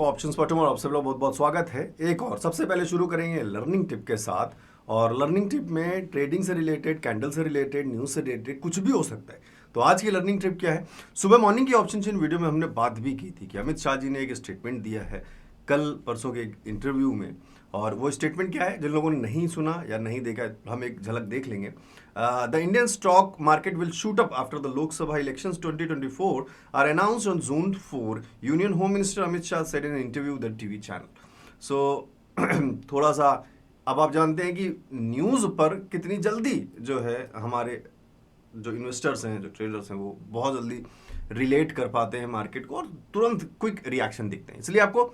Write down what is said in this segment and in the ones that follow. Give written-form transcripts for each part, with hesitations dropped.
Options पर tomorrow आप सब लोग बहुत बहुत स्वागत है। एक और सबसे पहले शुरू करेंगे लर्निंग टिप के साथ। और लर्निंग टिप में ट्रेडिंग से रिलेटेड, कैंडल से रिलेटेड, न्यूज से रिलेटेड कुछ भी हो सकता है। तो आज की लर्निंग टिप क्या है? सुबह मॉर्निंग की ऑप्शन चेन वीडियो में हमने बात भी की थी कि अमित शाह जी ने एक स्टेटमेंट दिया है कल परसों के एक इंटरव्यू में। और वो स्टेटमेंट क्या है, जिन लोगों ने नहीं सुना या नहीं देखा हम एक झलक देख लेंगे। The Indian stock market will shoot up after the Lok Sabha elections 2024 are announced on June 4, union home minister Amit Shah said in interview the TV channel. So थोड़ा सा अब आप जानते हैं कि न्यूज़ पर कितनी जल्दी जो है हमारे जो इन्वेस्टर्स हैं, जो ट्रेडर्स हैं, वो बहुत जल्दी रिलेट कर पाते हैं मार्केट को और तुरंत क्विक रिएक्शन दिखते हैं। इसलिए आपको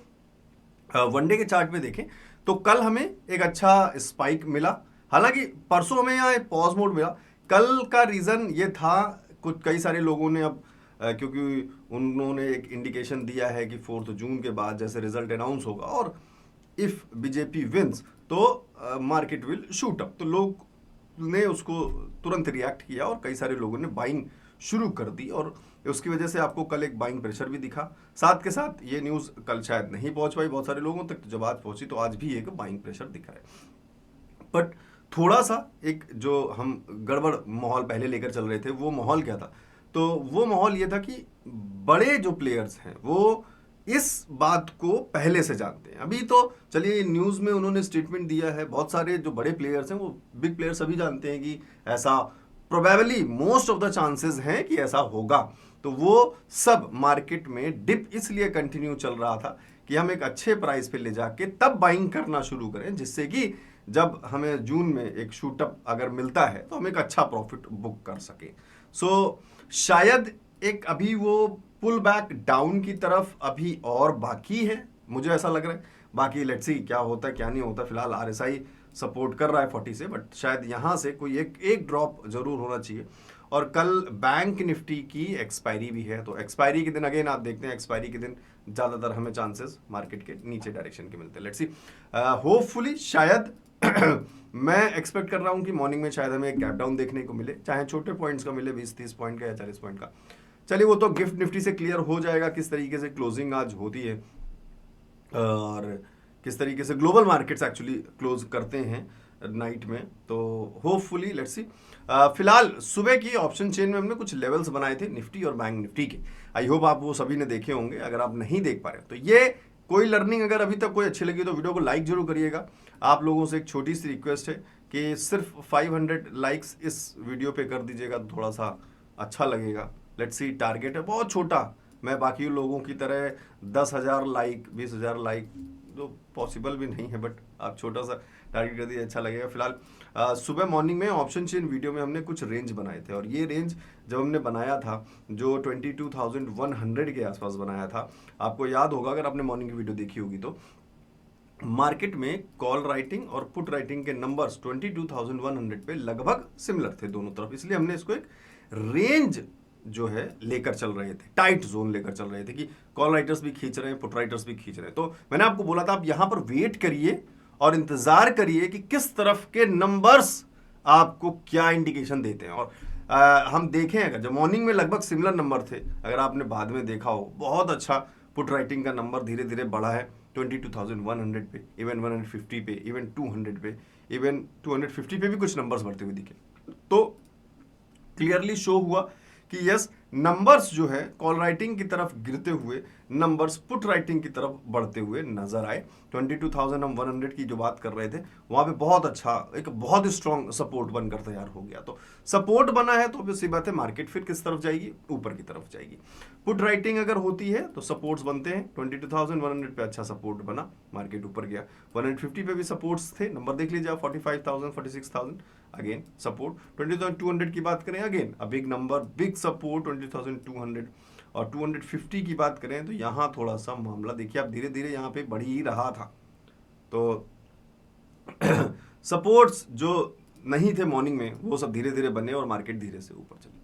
वनडे के चार्ट पे देखें तो कल हमें एक अच्छा स्पाइक मिला। हालांकि परसों हमें यहाँ एक पॉज मोड मिला। कल का रीज़न ये था, कुछ कई सारे लोगों ने अब क्योंकि उन्होंने एक इंडिकेशन दिया है कि 4 जून के बाद जैसे रिजल्ट अनाउंस होगा और इफ़ बीजेपी विंस तो मार्केट विल शूट अप, तो लोग ने उसको तुरंत रिएक्ट किया और कई सारे लोगों ने बाइंग शुरू कर दी और उसकी वजह से आपको कल एक बाइंग प्रेशर भी दिखा। साथ के साथ ये न्यूज़ कल शायद नहीं पहुंच पाई बहुत सारे लोगों तक, तो जब आज पहुंची तो आज भी एक बाइंग प्रेशर दिख रहा है। बट थोड़ा सा एक जो हम गड़बड़ माहौल पहले लेकर चल रहे थे, वो माहौल क्या था? तो वो माहौल ये था कि बड़े जो प्लेयर्स हैं वो इस बात को पहले से जानते हैं। अभी तो चलिए न्यूज़ में उन्होंने स्टेटमेंट दिया है, बहुत सारे जो बड़े प्लेयर्स हैं वो बिग प्लेयर्स सभी जानते हैं कि ऐसा probably most of the chances हैं कि ऐसा होगा। तो वो सब मार्केट में डिप इसलिए कंटिन्यू चल रहा था कि हम एक अच्छे प्राइस पे ले जाके तब बाइंग करना शुरू करें, जिससे कि जब हमें जून में एक शूटअप अगर मिलता है तो हम एक अच्छा प्रॉफिट बुक कर सके। सो शायद एक अभी वो पुल बैक डाउन की तरफ अभी और बाकी है, मुझे ऐसा लग रहा है। बाकी लेट्स सी क्या होता है क्या नहीं होता। फिलहाल आरएसआई सपोर्ट कर रहा है 40 से, बट शायद यहाँ से कोई एक ड्रॉप जरूर होना चाहिए। और कल बैंक निफ्टी की एक्सपायरी भी है, तो एक्सपायरी के दिन अगेन आप देखते हैं एक्सपायरी के दिन ज़्यादातर हमें चांसेस मार्केट के नीचे डायरेक्शन के मिलते हैं। लेट्स सी, होपफुली शायद मैं एक्सपेक्ट कर रहा हूँ कि मॉर्निंग में शायद हमें एक गैप डाउन देखने को मिले, चाहे छोटे पॉइंट्स का मिले, 20-30 पॉइंट का या 40 पॉइंट का। चलिए वो तो गिफ्ट निफ्टी से क्लियर हो जाएगा किस तरीके से क्लोजिंग आज होती है और किस तरीके से ग्लोबल मार्केट्स एक्चुअली क्लोज करते हैं नाइट में। तो होपफुली लेट्स सी। फिलहाल सुबह की ऑप्शन चेन में हमने कुछ लेवल्स बनाए थे निफ्टी और बैंक निफ्टी के। आई होप आप वो सभी ने देखे होंगे। अगर आप नहीं देख पा रहे तो ये कोई लर्निंग अगर अभी तक कोई अच्छी लगी तो वीडियो को लाइक जरूर करिएगा। आप लोगों से एक छोटी सी रिक्वेस्ट है कि सिर्फ 500 लाइक्स इस वीडियो पे कर दीजिएगा तो थोड़ा सा अच्छा लगेगा। लेट्स सी, टारगेट है बहुत छोटा, मैं बाकी लोगों की तरह 10,000 लाइक 20,000 लाइक जो पॉसिबल भी नहीं है, बट आप छोटा सा टारगेट कर दिए अच्छा लगेगा। फिलहाल सुबह मॉर्निंग में ऑप्शन चेन वीडियो में हमने कुछ रेंज बनाए थे और ये रेंज जब हमने बनाया था जो 22,100 के आसपास बनाया था, आपको याद होगा अगर आपने मॉर्निंग की वीडियो देखी होगी तो मार्केट में कॉल राइटिंग और पुट राइटिंग के नंबर्स 22,100 पे लगभग सिमिलर थे दोनों तरफ, इसलिए हमने इसको एक रेंज जो है लेकर चल रहे थे, टाइट जोन लेकर चल रहे थे कि कॉल राइटर्स भी खींच रहे हैं, पुट राइटर्स भी खींच रहे हैं। तो मैंने आपको बोला था आप यहां पर वेट करिए और इंतजार करिए कि किस तरफ के नंबर्स आपको क्या इंडिकेशन देते हैं। और हम देखें अगर जब मॉर्निंग में लगभग सिमिलर नंबर थे, अगर आपने बाद में देखा हो बहुत अच्छा पुट राइटिंग का नंबर धीरे धीरे बढ़ा है 22,100 पे, इवन 150 पे, इवन 200 पे, इवन 250 पे भी कुछ नंबर्स बढ़ते हुए दिखे। तो क्लियरली शो हुआ कि यस, नंबर्स जो है कॉल राइटिंग की तरफ गिरते हुए नंबर्स पुट राइटिंग की तरफ बढ़ते हुए नजर आए। 22,100 की जो बात कर रहे थे वहां पे बहुत अच्छा एक बहुत स्ट्रॉन्ग सपोर्ट बनकर तैयार हो गया। तो सपोर्ट बना है तो ऑब्वियसली बात है मार्केट फिर किस तरफ जाएगी, ऊपर की तरफ जाएगी। पुट राइटिंग अगर होती है तो सपोर्ट्स बनते हैं। 22,100 पे अच्छा सपोर्ट बना, मार्केट ऊपर गया। 150 पे भी सपोर्ट्स थे, नंबर देख लीजिए आप, 45,000 46,000 अगेन सपोर्ट। 20,200 की बात करें अगेन अब बिग नंबर, बिग सपोर्ट 20,200। और 250 की बात करें तो यहाँ थोड़ा सा मामला देखिए आप, धीरे धीरे यहाँ पे बढ़ ही रहा था। तो सपोर्ट्स जो नहीं थे मॉर्निंग में वो सब धीरे धीरे बने और मार्केट धीरे से ऊपर चली गई।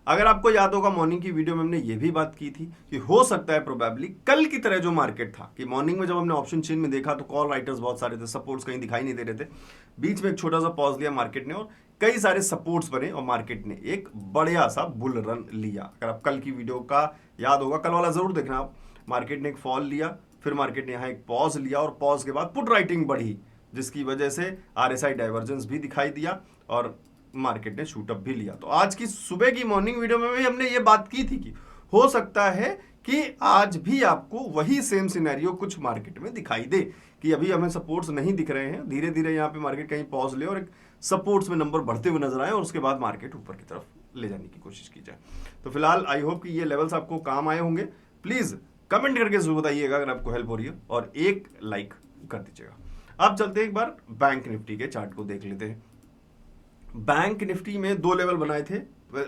अगर आपको याद होगा मॉर्निंग की वीडियो में हमने ये भी बात की थी कि हो सकता है प्रोबेबली कल की तरह जो मार्केट था कि मॉर्निंग में जब हमने ऑप्शन चेन में देखा तो कॉल राइटर्स बहुत सारे थे, सपोर्ट्स कहीं दिखाई नहीं दे रहे थे। बीच में एक छोटा सा पॉज लिया मार्केट ने और कई सारे सपोर्ट्स बने और मार्केट ने एक बढ़िया सा बुल रन लिया। अगर आप कल की वीडियो का याद होगा, कल वाला जरूर देखना आप, मार्केट ने एक फॉल लिया फिर मार्केट ने यहाँ एक पॉज लिया और पॉज के बाद पुट राइटिंग बढ़ी, जिसकी वजह से RSI डाइवर्जेंस भी दिखाई दिया और मार्केट ने शूटअप भी लिया। तो आज की सुबह की मॉर्निंग वीडियो में भी हमने ये बात की थी कि हो सकता है कि आज भी आपको वही सेम सिनेरियो कुछ मार्केट में दिखाई दे कि अभी हमें सपोर्ट्स नहीं दिख रहे हैं, धीरे धीरे यहाँ पे मार्केट कहीं पॉज ले और एक सपोर्ट्स में नंबर बढ़ते हुए नजर आए और उसके बाद मार्केट ऊपर की तरफ ले जाने की कोशिश की जाए। तो फिलहाल आई होप कि ये लेवल्स आपको काम आए होंगे। प्लीज कमेंट करके जरूर बताइएगा अगर आपको हेल्प हो रही है और एक लाइक कर दीजिएगा। अब चलते हैं एक बार बैंक निफ्टी के चार्ट को देख लेते हैं। बैंक निफ्टी में 2 लेवल बनाए थे,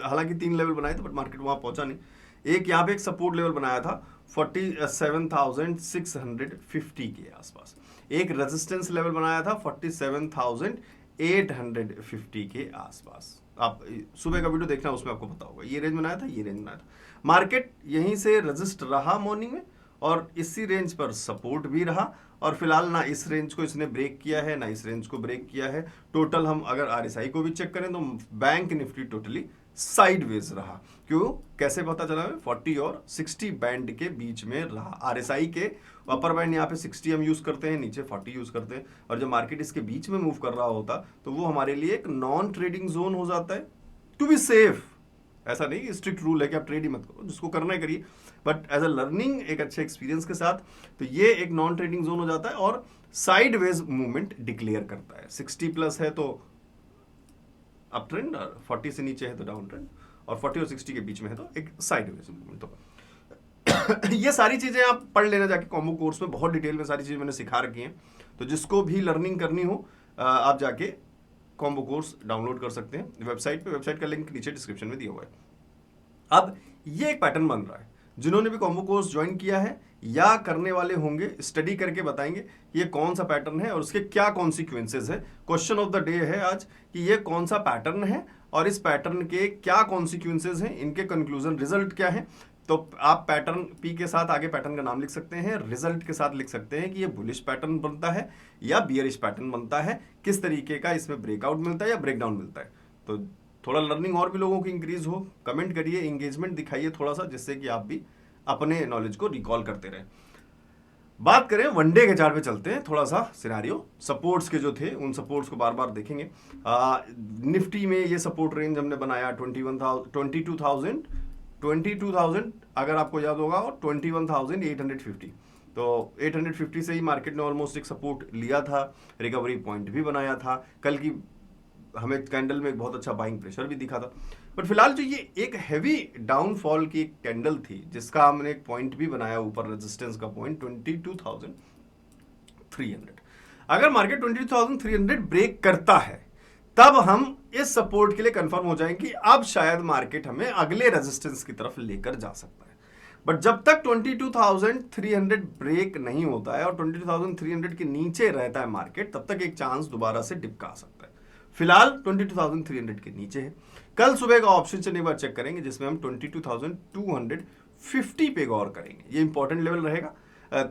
हालांकि 3 लेवल बनाए थे बट मार्केट वहां पहुंचा नहीं। एक यहाँ पे एक सपोर्ट लेवल बनाया था 47,650 के आसपास, एक रेजिस्टेंस लेवल बनाया था 47,850 के आसपास। आप सुबह का वीडियो देखना, उसमें आपको पता होगा ये रेंज बनाया था, ये रेंज बनाया था। मार्केट यहीं से रेजिस्ट रहा मॉर्निंग में और इसी रेंज पर सपोर्ट भी रहा और फिलहाल ना इस रेंज को इसने ब्रेक किया है ना इस रेंज को ब्रेक किया है। टोटल हम अगर RSI को भी चेक करें तो बैंक निफ्टी टोटली साइडवेज रहा। क्यों, कैसे पता चला? 40 और 60 बैंड के बीच में रहा। RSI के अपर बैंड यहाँ पे 60 हम यूज करते हैं, नीचे 40 यूज करते हैं और जब मार्केट इसके बीच में मूव कर रहा होता तो वो हमारे लिए एक नॉन ट्रेडिंग जोन हो जाता है। टू बी सेफ, ऐसा नहीं कि स्ट्रिक्ट रूल है कि आप ट्रेड ही मत करो, जिसको करना है करिए, बट एज अ लर्निंग एक अच्छे एक्सपीरियंस के साथ तो ये एक नॉन ट्रेडिंग जोन हो जाता है और साइडवेज मूवमेंट डिक्लेयर करता है। 60 प्लस है तो अप ट्रेंड और 40 से नीचे है तो डाउन ट्रेंड और 40 और 60 के बीच में है तो एक साइडवेज मूवमेंट। तो ये सारी चीजें आप पढ़ लेना जाके कॉम्बो कोर्स में, बहुत डिटेल में सारी चीजें मैंने सिखा रखी हैं। तो जिसको भी लर्निंग करनी हो आप जाके कॉम्बो कोर्स डाउनलोड कर सकते हैं वेबसाइट पे। वेबसाइट का लिंक नीचे डिस्क्रिप्शन में दिया हुआ है। अब ये एक पैटर्न बन रहा है, जिन्होंने भी कॉम्बो कोर्स ज्वाइन किया है या करने वाले होंगे स्टडी करके बताएंगे ये कौन सा पैटर्न है और उसके क्या कॉन्सिक्वेंसेज है। क्वेश्चन ऑफ द डे है आज कि ये कौन सा पैटर्न है और इस पैटर्न के क्या कॉन्सिक्वेंसेज हैं, इनके कंक्लूजन रिजल्ट क्या है। तो आप पैटर्न P के साथ आगे पैटर्न का नाम लिख सकते हैं, रिजल्ट के साथ लिख सकते हैं कि ये बुलिश पैटर्न बनता है या बियरिश पैटर्न बनता है, किस तरीके का इसमें ब्रेकआउट मिलता है या ब्रेकडाउन मिलता है। तो थोड़ा लर्निंग और भी लोगों की इंक्रीज हो, कमेंट करिए, इंगेजमेंट दिखाइए थोड़ा सा, जिससे कि आप भी अपने नॉलेज को रिकॉल करते रहें। बात करें वनडे के चार्ट पे चलते हैं, थोड़ा सा सिनेरियो सपोर्ट्स के जो थे उन सपोर्ट्स को बार बार देखेंगे। निफ्टी में ये सपोर्ट रेंज हमने बनाया 22,000 अगर आपको याद होगा और 21,850। तो 850 से ही मार्केट ने ऑलमोस्ट एक सपोर्ट लिया था, रिकवरी पॉइंट भी बनाया था। कल की हमें कैंडल में एक बहुत अच्छा बाइंग प्रेशर भी दिखा था। बट फिलहाल जो ये एक हैवी डाउनफॉल की एक कैंडल थी जिसका हमने एक पॉइंट भी बनाया ऊपर, रेजिस्टेंस का पॉइंट 22,300। अगर मार्केट 22,300 ब्रेक करता है तब हम इस सपोर्ट के लिए कंफर्म हो जाएंगे कि अब शायद मार्केट हमें अगले रेजिस्टेंस की तरफ लेकर जा सकता है। बट जब तक 22,300 ब्रेक नहीं होता है और 22,300 के नीचे रहता है मार्केट, तब तक एक चांस दोबारा से डिप का आ सकता है। फिलहाल 22,300 के नीचे है। कल सुबह का ऑप्शन चेन एक बार चेक करेंगे जिसमें हम 22,250 पे गौर करेंगे, ये इंपॉर्टेंट लेवल रहेगा।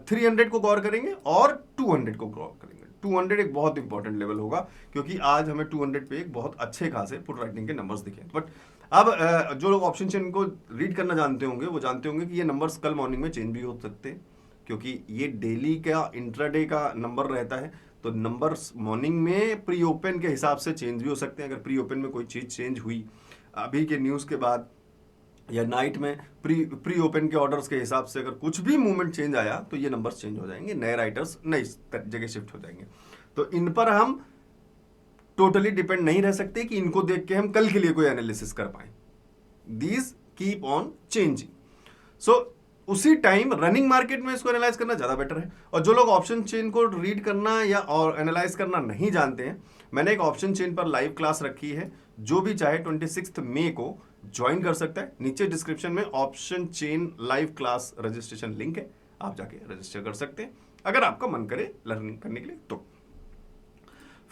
300 को गौर करेंगे और 200 को गौर करेंगे। 200 एक बहुत इंपॉर्टेंट लेवल होगा क्योंकि आज हमें 200 पे एक बहुत अच्छे खासे पुट राइटिंग के नंबर्स दिखे। बट अब जो लोग ऑप्शन चेन को रीड करना जानते होंगे वो जानते होंगे कि ये नंबर्स कल मॉर्निंग में चेंज भी हो सकते हैं, क्योंकि ये डेली का इंट्राडे का नंबर रहता है। तो नंबर्स मॉर्निंग में प्री ओपन के हिसाब से चेंज भी हो सकते हैं। अगर प्री ओपन में कोई चीज़ चेंज हुई अभी के न्यूज़ के बाद या नाइट में प्री ओपन के ऑर्डर्स के हिसाब से अगर कुछ भी मूवमेंट चेंज आया तो ये नंबर्स चेंज हो जाएंगे, नए राइटर्स नई जगह शिफ्ट हो जाएंगे। तो इन पर हम टोटली डिपेंड नहीं रह सकते कि इनको देख के हम कल के लिए कोई एनालिसिस कर पाए। These keep on changing. So उसी टाइम रनिंग मार्केट में इसको एनालाइज करना ज़्यादा बेटर है। और जो लोग ऑप्शन चेन को रीड करना या और एनालाइज करना नहीं जानते हैं, मैंने एक ऑप्शन चेन पर लाइव क्लास रखी है, जो भी चाहे 26 मई को ज्वाइन कर सकता है। नीचे डिस्क्रिप्शन में option chain live class registration link है, आप जाके रजिस्टर कर सकते हैं अगर आपका मन करे लर्निंग करने के लिए। तो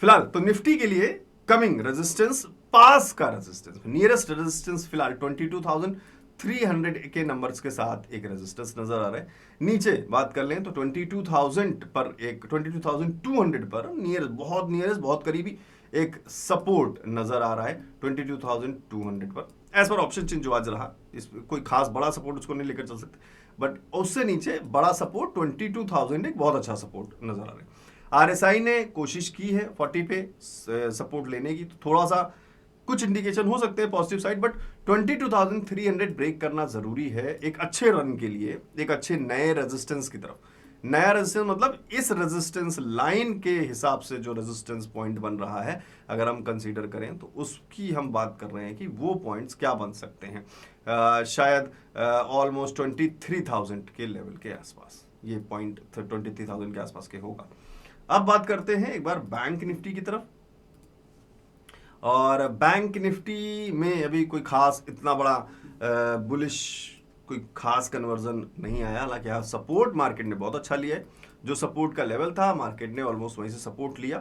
फिलहाल तो निफ्टी के लिए कमिंग रेजिस्टेंस, पास का रेजिस्टेंस, नियरेस्ट रेजिस्टेंस फिलहाल 22,300 के नंबर्स के साथ एक रेजिस्टेंस नजर आ रहा है। नीचे बात कर लें तो 22,000 पर एक 22,200 पर नियरेस्ट बहुत करीबी एक सपोर्ट नजर आ रहा है 22,200 पर। एज पर ऑप्शन चेन जो आज रहा, इस कोई खास बड़ा सपोर्ट उसको नहीं लेकर चल सकते। बट उससे नीचे बड़ा सपोर्ट 22,000 एक बहुत अच्छा सपोर्ट नजर आ रहा है। आरएसआई ने कोशिश की है 40 पे सपोर्ट लेने की, तो थोड़ा सा कुछ इंडिकेशन हो सकते हैं पॉजिटिव साइड, बट 22,300 ब्रेक करना जरूरी है एक अच्छे रन के लिए, एक अच्छे नए रेजिस्टेंस की तरफ। नया रेजिस्टेंस मतलब इस रेजिस्टेंस लाइन के हिसाब से जो रेजिस्टेंस पॉइंट बन रहा है, अगर हम कंसीडर करें तो उसकी हम बात कर रहे हैं कि वो पॉइंट्स क्या बन सकते हैं। शायद ऑलमोस्ट 23,000 के लेवल के आसपास ये पॉइंट 23,000 के आसपास के होगा। अब बात करते हैं एक बार बैंक निफ्टी की तरफ। और बैंक निफ्टी में अभी कोई खास इतना बड़ा बुलिश कोई खास कन्वर्जन नहीं आया, हालांकि हाँ सपोर्ट मार्केट ने बहुत अच्छा लिया है। जो सपोर्ट का लेवल था मार्केट ने ऑलमोस्ट वहीं से सपोर्ट लिया।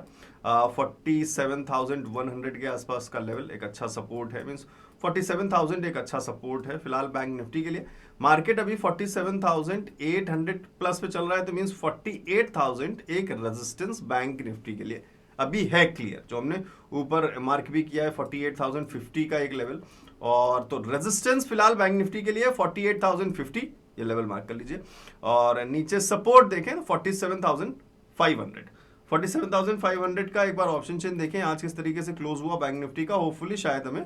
47,100 के आसपास का लेवल एक अच्छा सपोर्ट है, मीन्स 47,000 एक अच्छा सपोर्ट है फिलहाल बैंक निफ्टी के लिए। मार्केट अभी 47,800 प्लस पे चल रहा है, तो मीन्स 48,000 एक रेजिस्टेंस बैंक निफ्टी के लिए अभी है क्लियर, जो हमने ऊपर मार्क भी किया है 48,050 का एक लेवल। और तो रेजिस्टेंस फिलहाल बैंक निफ्टी के लिए 48,050 ये लेवल मार्क कर लीजिए। और नीचे सपोर्ट देखें तो 47,500 47,500 का एक बार ऑप्शन चेन देखें आज किस तरीके से क्लोज हुआ बैंक निफ्टी का। होपफुली शायद हमें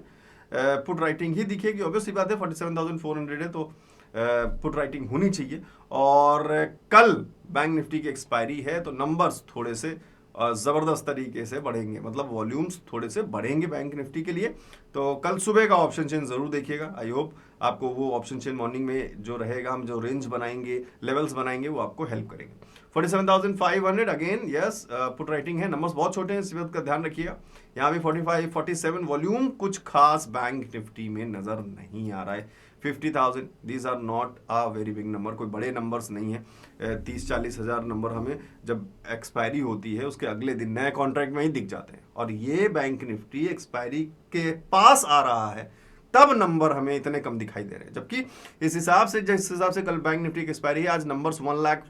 पुट राइटिंग ही दिखेगी, ऑब्वियसली बात है 47,400 है तो पुट राइटिंग होनी चाहिए। और कल बैंक निफ्टी की एक्सपायरी है, तो नंबर्स थोड़े से जबरदस्त तरीके से बढ़ेंगे, मतलब वॉल्यूम्स थोड़े से बढ़ेंगे बैंक निफ्टी के लिए। तो कल सुबह का ऑप्शन चेन जरूर देखिएगा। आई होप आपको वो ऑप्शन चेन मॉर्निंग में जो रहेगा, हम जो रेंज बनाएंगे, लेवल्स बनाएंगे, वो आपको हेल्प करेंगे। 47,500 अगेन यस पुट राइटिंग है, नंबर्स बहुत छोटे हैं, इस बात का ध्यान रखिएगा। यहाँ भी 45, 47 वॉल्यूम कुछ खास बैंक निफ्टी में नजर नहीं आ रहा है। 50,000 these are not a very big number, कोई बड़े नंबर्स नहीं है। 30-40 हजार नंबर हमें जब एक्सपायरी होती है उसके अगले दिन नए कॉन्ट्रैक्ट में ही दिख जाते हैं, और ये बैंक निफ्टी एक्सपायरी के पास आ रहा है तब नंबर हमें इतने कम दिखाई दे रहे हैं। जबकि इस हिसाब से जिस हिसाब से कल बैंक निफ्टी की एक्सपायरी है, आज नंबर्स 1 लाख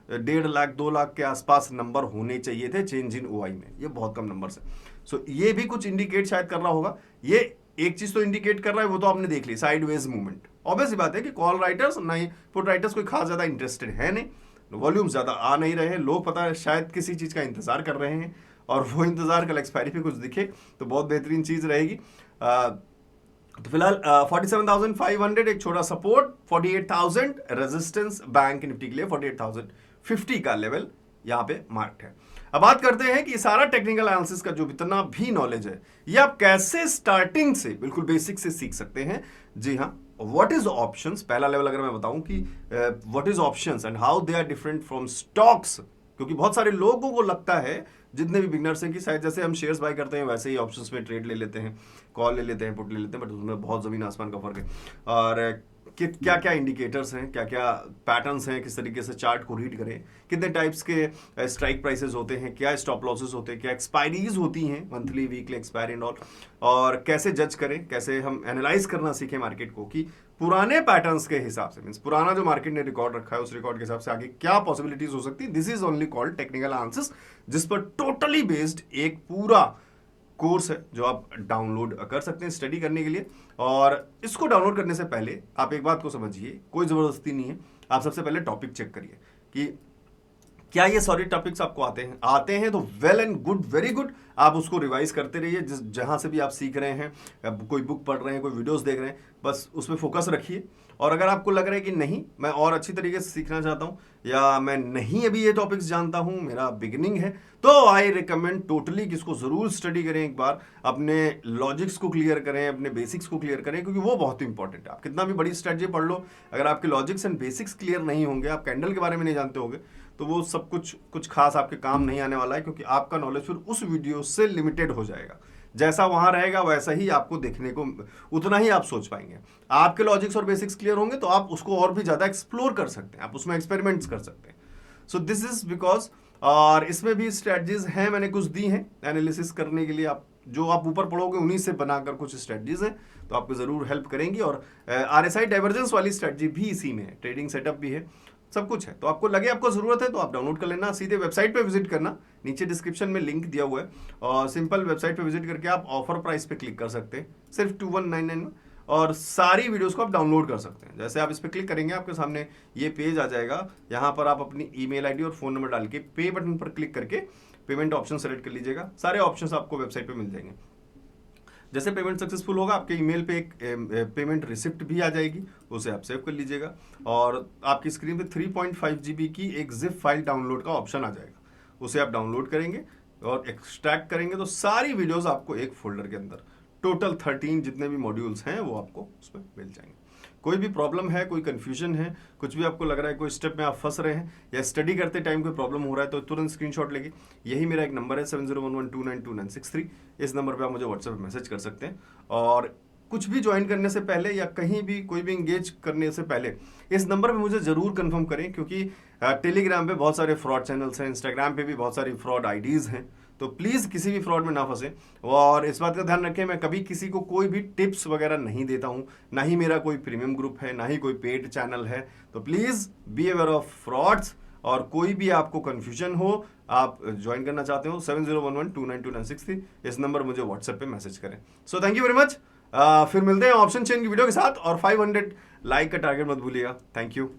1.5 लाख 2 लाख के आसपास नंबर होने चाहिए थे चेंज इन ओआई में, ये बहुत कम नंबर है। सो ये भी कुछ इंडिकेट शायद कर रहा होगा। ये एक चीज तो इंडिकेट कर रहा है, वो तो आपने देख ली साइडवेज मूवमेंट। ऑब्वियस बात है कि कॉल राइटर्स नहीं पुट राइटर्स कोई खास ज्यादा इंटरेस्टेड है नहीं, वॉल्यूम ज्यादा आ नहीं रहे हैं, लोग पता है शायद किसी चीज का इंतजार कर रहे हैं, और वो इंतजार कल एक्सपायरी पे कुछ दिखे तो बहुत बेहतरीन चीज रहेगी। तो फिलहाल 47,500 एक छोटा सपोर्ट, 48,000 रेजिस्टेंस बैंक निफ्टी के लिए, 48,050 का लेवल यहाँ पे मार्क्ड है। अब बात करते हैं कि सारा टेक्निकल एनालिसिस का जो इतना भी नॉलेज है, ये आप कैसे स्टार्टिंग से बिल्कुल बेसिक से सीख सकते हैं। जी हाँ, व्हाट इज ऑप्शंस, पहला लेवल अगर मैं बताऊं कि what is options and how they are different from stocks, क्योंकि बहुत सारे लोगों को लगता है, जितने भी बिगनर्स हैं, कि शायद जैसे हम शेयर्स बाय करते हैं वैसे ही ऑप्शंस में ट्रेड ले लेते हैं, कॉल ले लेते हैं, पुट ले लेते हैं, बट उसमें बहुत जमीन आसमान का फर्क है। और क्या क्या इंडिकेटर्स हैं, क्या क्या पैटर्न्स हैं, किस तरीके से चार्ट को रीड करें, कितने टाइप्स के स्ट्राइक प्राइसेस होते हैं, क्या स्टॉप लॉसेस होते हैं, क्या एक्सपायरीज होती हैं, monthly weekly expiry and all, और कैसे जज करें, कैसे हम एनालाइज करना सीखें मार्केट को कि पुराने पैटर्न्स के हिसाब से, मींस पुराना जो मार्केट ने रिकॉर्ड रखा है उस रिकॉर्ड के हिसाब से आगे क्या पॉसिबिलिटीज हो सकती है। This is only called technical analysis, जिस पर टोटली बेस्ड एक पूरा कोर्स है जो आप डाउनलोड कर सकते हैं स्टडी करने के लिए। और इसको डाउनलोड करने से पहले आप एक बात को समझिए, कोई जबरदस्ती नहीं है, आप सबसे पहले टॉपिक चेक करिए कि क्या ये सारे टॉपिक्स आपको आते हैं तो well and good, very good, आप उसको रिवाइज करते रहिए। जिस जहां से भी आप सीख रहे हैं, कोई बुक पढ़ रहे हैं, कोई वीडियोस देख रहे हैं, बस उसमें फोकस रखिए। और अगर आपको लग रहा है कि नहीं, मैं और अच्छी तरीके से सीखना चाहता हूं, या मैं नहीं अभी ये टॉपिक्स जानता हूं, मेरा बिगिनिंग है, तो आई रिकमेंड टोटली कि इसको जरूर स्टडी करें एक बार, अपने लॉजिक्स को क्लियर करें, अपने बेसिक्स को क्लियर करें, क्योंकि वो बहुत इंपॉर्टेंट है। आप कितना भी बड़ी स्ट्रेटजी पढ़ लो, अगर आपके लॉजिक्स एंड बेसिक्स क्लियर नहीं होंगे, आप कैंडल के बारे में नहीं जानते होंगे, तो वो सब कुछ खास आपके काम नहीं आने वाला है, क्योंकि आपका नॉलेज फिर उस वीडियो से लिमिटेड हो जाएगा। जैसा वहां रहेगा वैसा ही आपको देखने को, उतना ही आप सोच पाएंगे। आपके लॉजिक्स और बेसिक्स क्लियर होंगे तो आप उसको और भी ज्यादा एक्सप्लोर कर सकते हैं, आप उसमें एक्सपेरिमेंट्स कर सकते हैं। सो दिस इज बिकॉज, और इसमें भी स्ट्रेटजीज हैं, मैंने कुछ दी हैं एनालिसिस करने के लिए। आप जो आप ऊपर पढ़ोगे उन्हीं से बनाकर कुछ स्ट्रेटजीज हैं, तो आपको जरूर हेल्प करेंगी। और RSI डाइवर्जेंस वाली स्ट्रेटजी भी इसी में है, ट्रेडिंग सेटअप भी है, सब कुछ है। तो आपको लगे आपको जरूरत है तो आप डाउनलोड कर लेना, सीधे वेबसाइट पे विजिट करना, नीचे डिस्क्रिप्शन में लिंक दिया हुआ है, और सिंपल वेबसाइट पे विजिट करके आप ऑफर प्राइस पे क्लिक कर सकते हैं, सिर्फ 2199 में, और सारी वीडियोस को आप डाउनलोड कर सकते हैं। जैसे आप इस पर क्लिक करेंगे आपके सामने ये पेज आ जाएगा। यहाँ पर आप अपनी ईमेल आईडी और फ़ोन नंबर डाल के पे बटन पर क्लिक करके पेमेंट ऑप्शन सेलेक्ट कर लीजिएगा। सारे ऑप्शंस आपको वेबसाइट पे मिल जाएंगे। जैसे पेमेंट सक्सेसफुल होगा आपके ईमेल पे एक पेमेंट रिसिप्ट भी आ जाएगी, उसे आप सेव कर लीजिएगा। और आपकी स्क्रीन पे 3.5 GB की एक जिप फाइल डाउनलोड का ऑप्शन आ जाएगा, उसे आप डाउनलोड करेंगे और एक्सट्रैक्ट करेंगे तो सारी वीडियोस आपको एक फोल्डर के अंदर टोटल 13 जितने भी मॉड्यूल्स हैं वो आपको उसमें मिल जाएंगे। कोई भी प्रॉब्लम है, कोई कंफ्यूजन है, कुछ भी आपको लग रहा है कोई स्टेप में आप फंस रहे हैं या स्टडी करते टाइम कोई प्रॉब्लम हो रहा है तो तुरंत स्क्रीनशॉट लेके, यही मेरा एक नंबर है 7011292963। इस नंबर पे आप मुझे व्हाट्सएप पे मैसेज कर सकते हैं। और कुछ भी ज्वाइन करने से पहले या कहीं भी कोई भी इंगेज करने से पहले इस नंबर पे मुझे ज़रूर कंफर्म करें, क्योंकि टेलीग्राम पे बहुत सारे फ्रॉड चैनल्स हैं, इंस्टाग्राम पे भी बहुत सारी फ्रॉड आईडीज़ हैं, तो प्लीज़ किसी भी फ्रॉड में ना फंसे। और इस बात का ध्यान रखें, मैं कभी किसी को कोई भी टिप्स वगैरह नहीं देता हूँ, ना ही मेरा कोई प्रीमियम ग्रुप है, ना ही कोई पेड चैनल है। तो please be aware of frauds. और कोई भी आपको कन्फ्यूजन हो, आप ज्वाइन करना चाहते हो 7011292963, इस नंबर मुझे व्हाट्सएप पे मैसेज करें। So thank you very much. फिर मिलते हैं ऑप्शन चेन की वीडियो के साथ, और 500 लाइक का टारगेट मत भूलिएगा। Thank you.